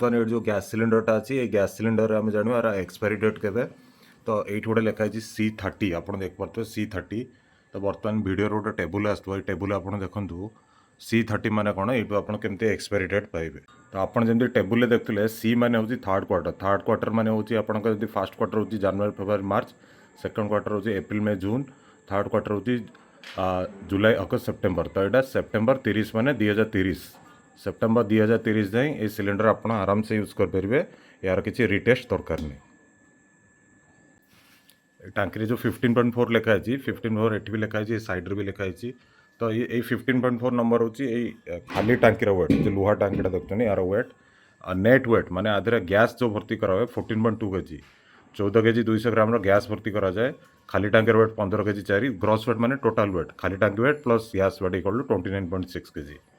बर्तमान ये जो गैस सिलिंडरटा अच्छी ये गैस सिलिंडर आम जानवा यार एक्सपायरी डेट केवे तो ये गोटे लिखाई C30 आप देख पारे C30 तो बर्तमान वीडियो गोटे टेबुल आसो टेबुल आप देखूँ C30 माने कौन ये आपमती एक्सपायरी डेट पाइबे तो आपड़ जमी टेबुल देखते सी माने हूँ थर्ड क्वार्टर माने हूँ आपंकर फास्ट क्वार्टर हूँ जनवरी फेब्रुआरी मार्च सेकेंड क्वार्टर हूँ April May June third quarter हूँ जुलाई अगस्त सेप्टेम्बर तो यहाँ सेप्टेम्बर 30 माने 2030 सेप्टेम्बर 2030 जाए ये सिलिंडर आप आराम से यूज करेंगे यार किसी रिटेस्ट दरकार नहीं टांकी जो 15.4 लिखाई 15.4 एटी भी लिखाई साइड्रे भी लिखाई तो ये 15.4 नंबर हूँ खाली टांकी वेट जो लुहा टांकीटा देखते यार वेट नेट वेट माने आधे गैस जो भर्ती कराए 14.2 kg 14 kg 200 ग्राम गैस भर्ती कराए खाली टांकी वेट 15 kg 4 ग्रॉस वेट माने टोटाल वेट खाली टांकी weight plus gas weight equal to 29.6 kg